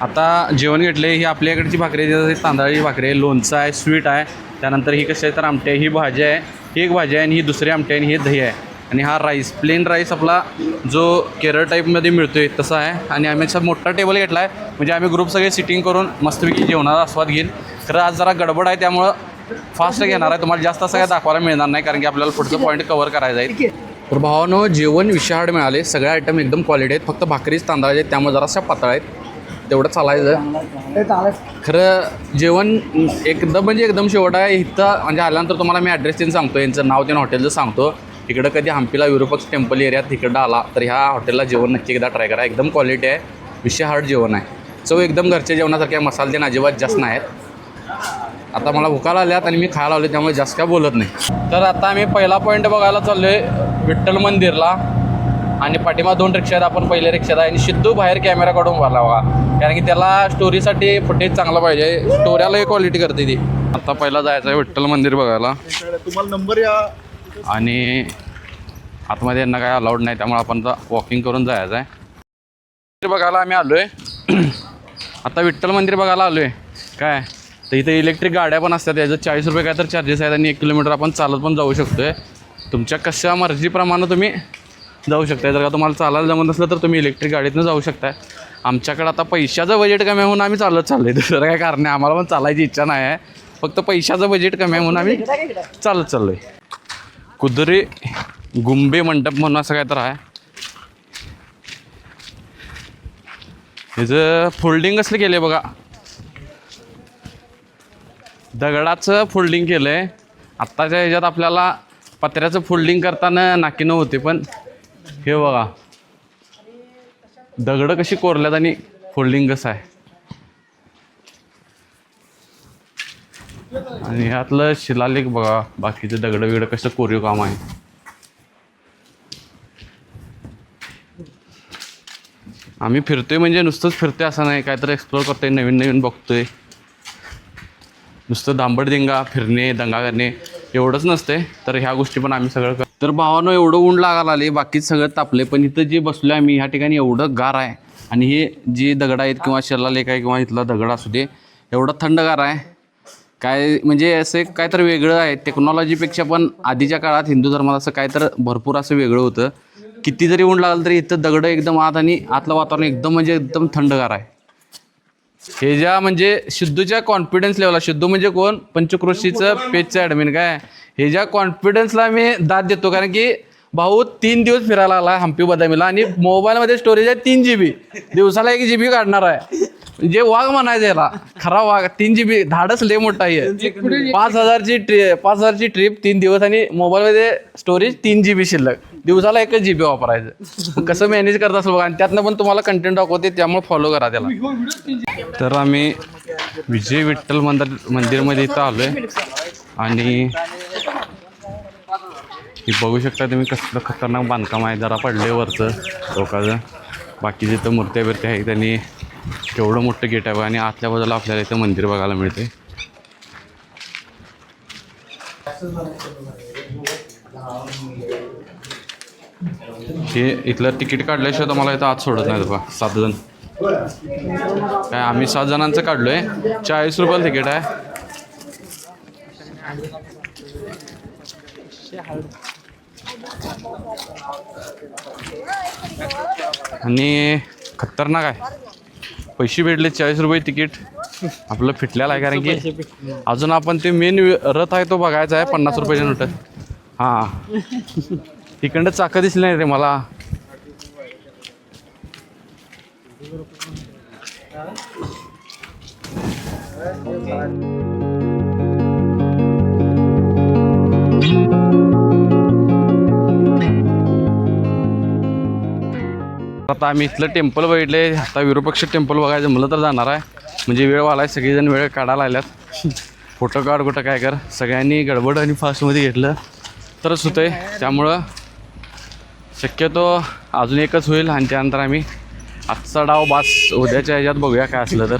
आता जेवण घेतले. ही आपल्याकडची भाकरी आहे, तांदळाची भाकरी आहे, लोणचं आहे, स्वीट आहे. त्यानंतर ही कशी आहे तर आमटी आहे, ही भाजी आहे, ही एक भाजी आहे आणि ही दुसरी आमटी आहे आणि हे दही आहे. आणि हा राईस प्लेन राईस आपला जो केरळ टाईपमध्ये मिळतो आहे तसा आहे. आणि आम्ही असा मोठा टेबल घेतला आहे म्हणजे आम्ही ग्रुप सगळे सिटिंग करून मस्तपैकी जेवणाचा आस्वाद घेईल. खरं आज जरा गडबड आहे त्यामुळं फास्ट घेणार आहे. तुम्हाला जास्त असं काय दाखवायला मिळणार नाही कारण की आपल्याला पुढचं पॉईंट कव्हर करायचं आहे. तर भावानं जेवण विशाळ मिळाले. सगळे आयटम एकदम क्वालिटी आहेत. फक्त भाकरीच तांदळाचे आहेत त्यामुळे जराशा पातळ आहेत. तेवढं चालायचं. खरं जेवण एकदम म्हणजे एकदम शेवट आहे. इथं म्हणजे आल्यानंतर तुम्हाला मी ॲड्रेस त्यांनी सांगतो, यांचं नाव त्यांना हॉटेलचं सांगतो. इकडं कधी हम्पीला विरूपाक्ष टेम्पल एरियात तिकडं आला तर ह्या हॉटेलला जेवण नक्की एकदा ट्राय करा. एकदम क्वालिटी आहे, विषय हार्ड जेवण आहे. चव एकदम घरच्या जेवणासारखे मसाले ते अजिबात जास्त नाही आहेत. आता मला भुकाला आल्यात आणि मी खायला आलो त्यामुळे जास्त काय बोलत नाही. तर आता आम्ही पहिला पॉईंट बघायला चाललो आहे विठ्ठल मंदिरला. आणि पाठीमा 2 रिक्षा आहेत. आपण पहिल्या रिक्षात आहे आणि सिद्धू बाहेर कॅमेरा काढून उभारला बघा कारण की त्याला स्टोरीसाठी फुटेज चांगला पाहिजे. स्टोऱ्याला क्वालिटी करते ती. आता पहिला जायचं आहे विठ्ठल मंदिर बघायला. तुम्हाला नंबर या आणि आतमध्ये यांना काय अलाउड नाही त्यामुळे आपण आता वॉकिंग करून जायचं आहे. मंदिर बघायला आम्ही आलो आहे. आता विठ्ठल मंदिर बघायला आलो आहे काय तर इथे इलेक्ट्रिक गाड्या पण असतात. याचं 40 रुपये काय तर चार्जेस आहेत आणि 1 किलोमीटर आपण चालत पण जाऊ शकतो आहे. तुमच्या कशा मर्जीप्रमाणे तुम्ही जाऊ शकता. जर का तुम्हाला चालायला जमत नसलं तर तुम्ही इलेक्ट्रिक गाडीतनं जाऊ शकता. आमच्याकडे आता पैशाचं बजेट कमी आहे म्हणून आम्ही चालत चाललो आहे. दुसरं काय कारण नाही. आम्हाला पण चालायची इच्छा नाही आहे. फक्त पैशाचं बजेट कमी आहे म्हणून आम्ही चालत चाललो आहे. कुदरे गुंबे मंडप म्हणून असं काय तर आहे. ह्याचं फोल्डिंग कसलं केलं आहे बघा. दगडाचं फोल्डिंग केलं आहे. आत्ताच्या ह्याच्यात आपल्याला पत्र्याचं फोल्डिंग करताना नाकीनं होते पण हे बघा दगडं कशी कोरल्यात आणि फोल्डिंग कसं आहे. आणि ह्यातलं शिलालेख बघा. बाकीचे दगडं बिगडं कसं कोरीव काम आहे. आम्ही फिरतोय म्हणजे नुसतंच फिरतोय असं नाही, काहीतरी एक्सप्लोर करतोय, नवीन नवीन बघतोय. नुसतं दांबडदिंगा फिरणे दंगा करणे एवढंच नसते. तर ह्या गोष्टी पण आम्ही सगळं तर भावानं एवढं ऊन लागायला आले बाकीच सगळं तापले. पण इथं जे बसलो आम्ही ह्या ठिकाणी एवढं गार आहे. आणि हे जे दगड आहेत किंवा शिलालेख आहे किंवा इथला दगड असू दे एवढं थंडगार आहे काय म्हणजे असं काय तर वेगळं आहे. टेक्नॉलॉजीपेक्षा पण आधीच्या काळात हिंदू धर्मात असं काय तर भरपूर असं वेगळं होतं. किती जरी ऊन लागलं तरी इथं दगडं एकदम आत आणि आतलं वातावरण एकदम म्हणजे एकदम थंडगार आहे. हे ज्या म्हणजे सिद्धूच्या कॉन्फिडन्स लेवलला. सिद्धू म्हणजे कोण पंचक्रोशीचं पेजचं ॲडमिन काय. हे ज्या कॉन्फिडन्सला मी दाद देतो कारण की भाऊ 3 दिवस फिरायला आला हम्पी बदामीला आणि मोबाईलमध्ये स्टोरेज आहे 3 GB. दिवसाला 1 GB काढणार आहे. जे वाघ म्हणायचं याला खरा वाघ. 3 GB धाडस लय मोठा आहे. 5,000ची ट्रिप 3 दिवस आणि मोबाईलमध्ये स्टोरेज 3 GB शिल्लक. दिवसाला 1 GB वापरायचं. कसं मॅनेज करत असेल बघा. आणि त्यातनं पण तुम्हाला कंटेंट दाखवते त्यामुळे फॉलो करा त्याला. तर आम्ही विजय विठ्ठल मंदिरमध्ये इथं आलो आहे. आणि हे बघू शकता तुम्ही कसलं खतरनाक बांधकाम आहे. जरा पडले वरचं लोकांचं. बाकी जिथं मूर्त्या बिर्त्या आहे त्यांनी केवढं मोठं गेट आहे. आणि आतल्या बाजूला आपल्याला इथं मंदिर बघायला मिळते. हे इथलं तिकीट काढल्याशिवाय तुम्हाला इथं आत सोडत नाही बघा. 7 जण काय आम्ही 7 जणांचं काढलो आहे. 40 रुपयाला तिकीट आहे. आणि खतरनाक आहे. पैसे भेटले 40 रुपये तिकीट आपलं फिटलेलं आहे कारण की अजून आपण ते मेन रथ आहे तो बघायचा आहे 50 रुपयाच्या नोट. हां तिकडं चाकं दिसली नाही रे मला. आता आम्ही इथलं टेम्पल बघितले. आता विरूपाक्ष टेम्पल बघायचं म्हणलं तर जाणार आहे. म्हणजे वेळ वाला आहे. सगळेजण वेळ काढायला आल्यात. फोटो काढ कुठं काय कर. सगळ्यांनी गडबड आणि फास्टमध्ये घेतलं तरच होतं आहे. त्यामुळं शक्यतो अजून एकच होईल आणि त्यानंतर आम्ही आजचा डाव बास उद्याच्या ह्याच्यात बघूया काय असलं तर.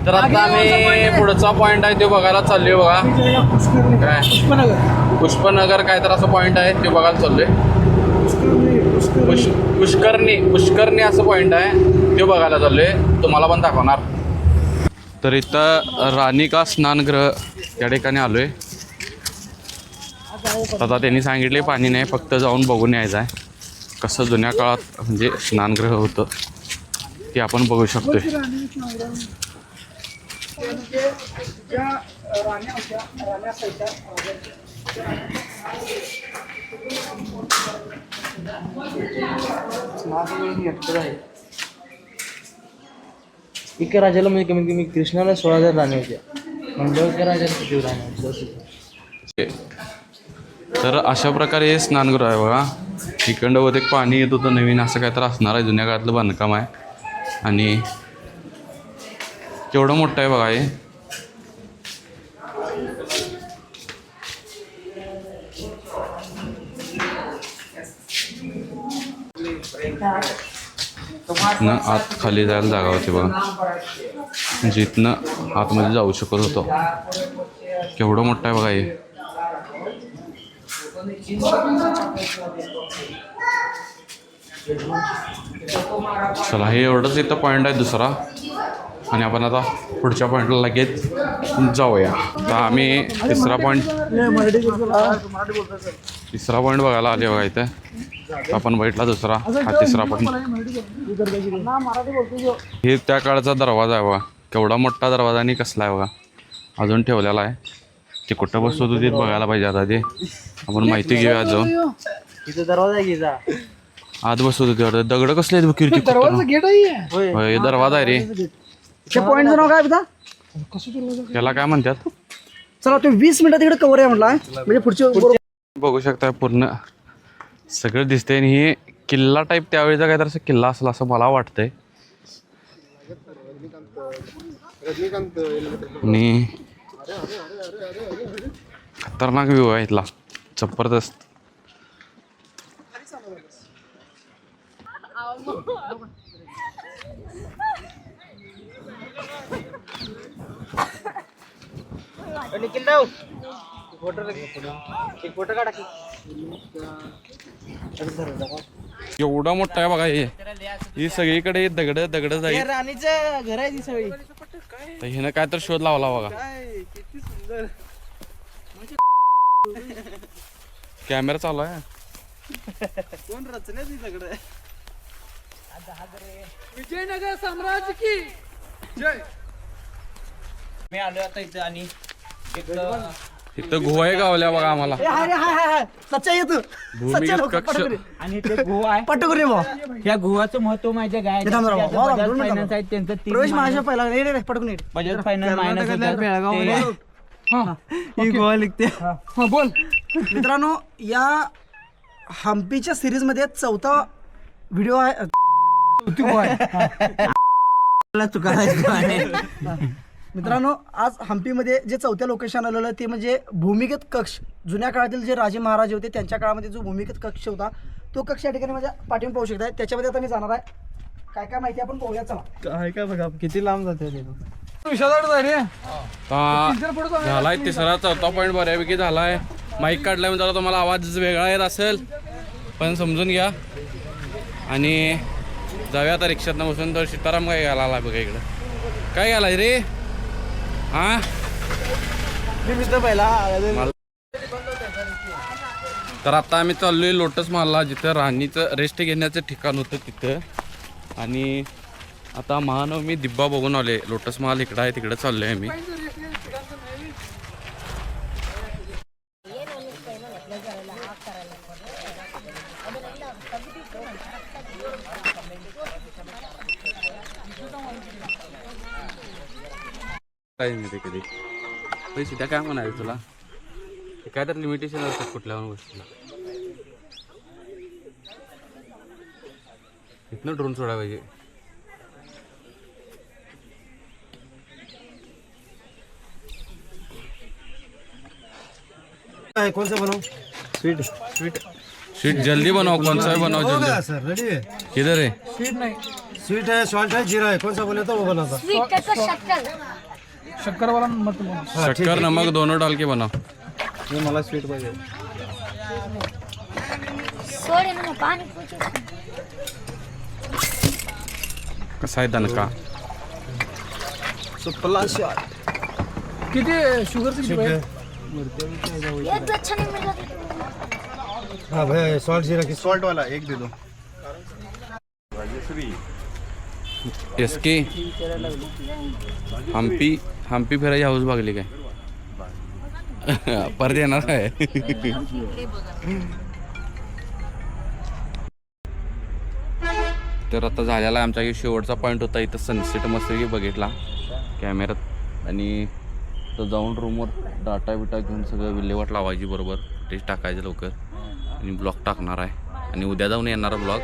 तर आता आम्ही पुढचा पॉईंट आहे ते बघायला चाललोय बघा. काय पुष्पनगर काय तर असं पॉईंट आहे ते बघायला चाललोय. पुष्करणी असं पॉईंट आहे, तो बघायला चाललोय, तुम्हाला पण दाखवणार. तर इथं राणी का स्नानगृह या ठिकाणी आलोय. आता त्यांनी सांगितले पाणी नाही, फक्त जाऊन बघून यायचं आहे कसं जुन्या काळात म्हणजे स्नानगृह होतं ते आपण बघू शकतोय. एका राजाला म्हणजे कमीत कमी कृष्णाला 16,000 राण्या होत्या, मंडळकर राजाला किती राण्या होत्या. तर अशा प्रकारे हे स्नानगृह आहे बघा. इकडं वर एक पाणी येत होतं नवीन, असं काय तर असणार आहे, जुन्या काळातलं बांधकाम आहे. आणि केवढं मोठं आहे बघा हे. न आत खाली जायला जागा होती बघा, जिथनं आतमध्ये जाऊ शकत होतो. केवढं मोठं आहे बघा हे. चला, हे एवढंच इथं पॉईंट आहे दुसरा, आणि आपण आता पुढच्या पॉईंटला लगेच जाऊया. तर आम्ही तिसरा पॉईंट बघायला आले बघा इथं. आपण बघितला दुसरा, हा तिसरा पॉईंट. हे त्या काळाचा दरवाजा आहे बघा, केवढा मोठा दरवाजा आणि कसला आहे बघा, अजून ठेवलेला आहे. ते कुठं बसतो होतो ते बघायला पाहिजे. आता ते आपण माहिती घेऊया जाऊन. इथं दरवाजा घ्यायचा, आत बसतो होते. दगड कसले आहेत कीर्ती? हे दरवाजा आहे रे. पॉईंटचं नाव काय बघा, त्याला काय म्हणतात? चला तो 20 मिनिटात इकडे कव्हर आहे म्हटला, म्हणजे पुढचे बघू शकता पूर्ण सगळं दिसतंय. आणि हे किल्ला टाईप त्यावेळेचा काय तर असं किल्ला असला असं मला वाटतंय. आणि खतरनाक व्ह्यू आहे इथला, जबरदस्त. एवढा मोठा आहे बघा हे. ही सगळीकडे दगड जाईल. राणीचं घर आहे ती सगळी. तर हिनं काय तर शोध लावला बघा. कॅमेरा चालू आहे. कोण रचल्या ती दगड? विजयनगर साम्राज्य की जय. मी आलो आता इथं, आणि इथं गुहा गावल्या बघा आम्हाला. भूमिगत कक्ष. आणि ते गुहा आहे पटकरे भाऊ या गुहाचं महत्व माझ्या गाय त्यांचं प्रवेश माझ्या पहिला पटकून बजाज फायनान्स मायनस ही गोवा लिखते. बोल मित्रांनो, या हम्पीच्या सिरीज मध्ये 4था व्हिडिओ आहे. मित्रांनो, आज हम्पीमध्ये जे 4थ्या लोकेशन आलेलं आहे ते म्हणजे भूमिगत कक्ष. जुन्या काळातील जे राजे महाराजे होते त्यांच्या काळामध्ये जो भूमिगत कक्ष होता तो कक्ष या ठिकाणी माझ्या पाठीवर पाहू शकताय. त्याच्यामध्ये आता मी जाणार आहे, काय काय माहिती आपण पाहूया. चला. काय बघा किती लांब जाते झालाय तिसरा. चौथा पॉईंट बऱ्यापैकी झालाय. माईक काढलाय म्हणजे तुम्हाला आवाज वेगळा येत असेल, पण समजून घ्या. आणि जाऊया आता रिक्षातनं बसून. तर सीताराम काय घ्यायला आला बघा इकडं. काय घ्यायला रे? हा, तर आता आम्ही चाललोय लोटस महलला, जिथं राणीचं रेस्ट घेण्याचं ठिकाण होतं तिथं. आणि आता महानवमी दिब्बा बघून आले. लोटस महल इकडं आहे, तिकडं चाललोय आम्ही. काय नाही कधी पैसे त्या काय म्हणायचं तुला, काय तर लिमिटेशन असतात कुठल्या गोष्टीला. इथनं ड्रोन सोडा पाहिजे. कौन सा बनाओ? स्वीट स्वीट जल्दी बनाओ. कौन सा बनाओ जल्दी. सर रेडी है. किधर है? स्वीट है, सॉल्ट है, जीरा है. कौन सा बोले तो वो बना था. शक्कर वाला मत बोलो. शक्कर नमक दोनों डाल के बनाओ. मला स्वीट पाहिजे. सोडे ना पाणी पूछे कसा आहे दणका किती शुगरचं किती आहे? ये तो अच्छा नहीं मिल रहा हाँ भाई सॉल्ट जीरा की सॉल्ट वाला एक दे दो एस के हम्पी फिरायची हाऊस भागली काय परत येणार काय तर आता झालेला आमचा एक शेवटचा पॉईंट होता इथं सनसेट मस्तपैकी बघितला कॅमेऱ्यात आणि तर जाऊन रूमवर डाटा बिटा घेऊन सगळं विल्हेवाट लावायची बरोबर टेस्ट टाकायचं लवकर आणि ब्लॉग टाकणार आहे आणि उद्या जाऊन येणारा ब्लॉग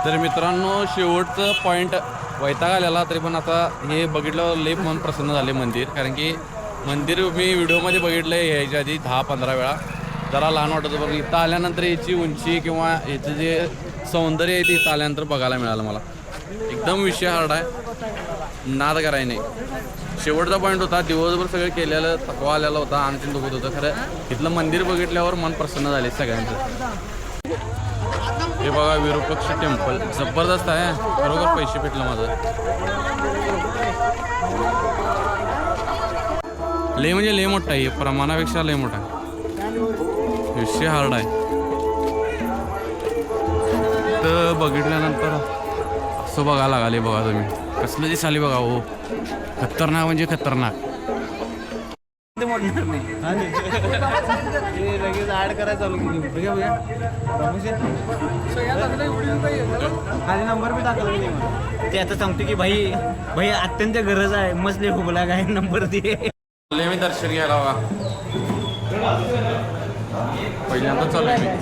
तर मित्रांनो शेवटचं पॉईंट वैताग आलेला तरी पण आता हे बघितलं लई मन प्रसन्न झाले मंदिर कारण की मंदिर मी व्हिडिओमध्ये बघितलं आहे याच्या आधी 10-15 वेळा जरा लहान वाटत होतं पण इथं आल्यानंतर याची उंची किंवा याचं जे सौंदर्य आहे ते इथं आल्यानंतर बघायला मिळालं मला एकदम विषय हार्ड आहे नाद करायला नाही शेवटचा पॉईंट होता दिवसभर सगळं केलेलं थकवा आलेला होता आणखीन दुखत होतं खरं इथलं मंदिर बघितल्यावर मन प्रसन्न झाले सगळ्यांचं हे बघा विरूपक्ष टेम्पल जबरदस्त आहे बरोबर पैसे भेटलं माझं लय म्हणजे लय मोठा आहे प्रमाणापेक्षा लय मोठा विषय हार्ड आहे तर बघितल्यानंतर असं बघायला लागले बघा तुम्ही कसलं दिस आली बघा हो खतरनाक म्हणजे खतरनाक लगेच ऍड करायला चालू केली नंबर बी टाकला ते आता सांगतो की भाई अत्यंत गरज आहे मस्त लय खूप लागा नंबर दे मी दर्शन घ्यायला बघा पहिल्यांदा चालू आहे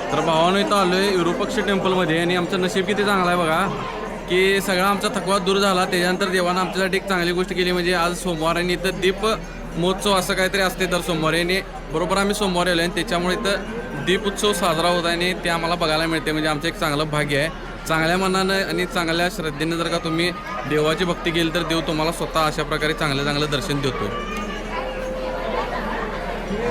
तर भावानं इथं आलो आहे विरूपक्ष टेम्पलमध्ये आणि आमचं नशीब किती चांगलं आहे बघा की सगळा आमचा थकवा दूर झाला त्याच्यानंतर देवानं आमच्यासाठी एक चांगली गोष्ट केली म्हणजे आज सोमवार आणि इथं दीप महोत्सव असं काहीतरी असते दर सोमवारी आणि बरोबर आम्ही सोमवारी आलो आणि त्याच्यामुळे इथं दीप उत्सव साजरा होत आहे आणि ते आम्हाला बघायला मिळते म्हणजे आमचं एक चांगलं भाग्य आहे चांगल्या मनानं आणि चांगल्या श्रद्धेनं जर का तुम्ही देवाची भक्ती केली तर देव तुम्हाला स्वतः अशा प्रकारे चांगलं दर्शन देतो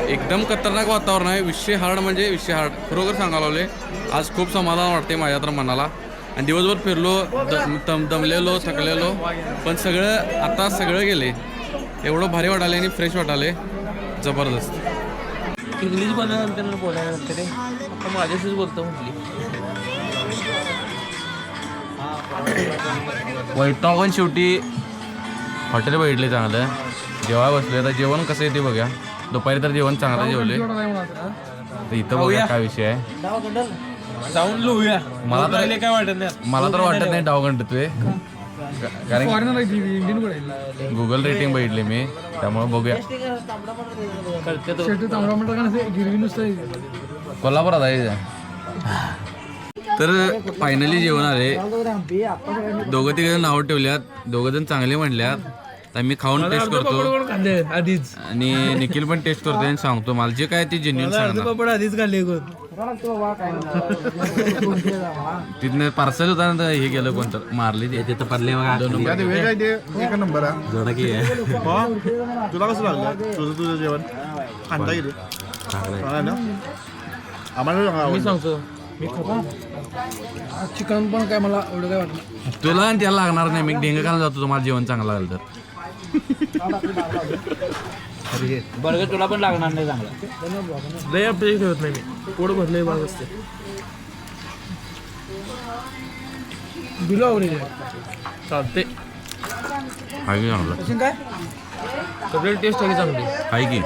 एकदम खतरनाक वातावरण आहे विषय हार्ड म्हणजे विषय हार्ड खरोखर सांगायला लावले आज खूप समाधान वाटते माझ्या तर मनाला आणि दिवसभर फिरलो दमलेलो थकलेलो पण सगळं आता सगळं गेले एवढं भारी वाटाले आणि फ्रेश वाटाले जबरदस्त इंग्लिश बोलल्यानंतर बोलायनंतर आता माझ्याशीच बोलतो म्हटली वैतागून शेवटी हॉटेल बघितले चांगलं जेव्हा बसले आता जेवण कसं येते बघा दुपारी तर जेवण चांगलं जेवले तर इथं बघूया काय विषय आहे जाऊन लोया मला तर काय वाटत नाही मला तर वाटत नाही डाव घंटतोय कारण गुगल रेटिंग बघितले मी त्यामुळे बघूया कोल्हापुरात आहे तर फायनली जेवण आले दोघं तिघं नाव ठेवल्यात दोघं जण चांगले म्हणल्यात तर मी खाऊन टेस्ट करतो आधीच आणि निखिल पण टेस्ट करतो आणि सांगतो मला जे काय ते जेन्युइन सांगणार आधीच खाल्ले तिथनं पार्सल होता ना हे गेलं कोणतं मारली ते तिथं पडले बघा एक नंबर जोडा की आहे तुला कसं लागलं तुझं जेवण खांदा गेले आम्हाला मी सांगतो चिकन पण काय मला एवढं काय वाटलं तुला आणि त्याला लागणार नाही मी ढेंग खायला जातो तुम्हाला जेवण चांगलं लागलं तर बर्गर तुला पण लागणार नाही चांगला लय अपडेट ठेवत नाही मी पोट भरले भाग असते बिलो आवडले चालते काय काय सगळी टेस्ट आहे चांगली. आहे की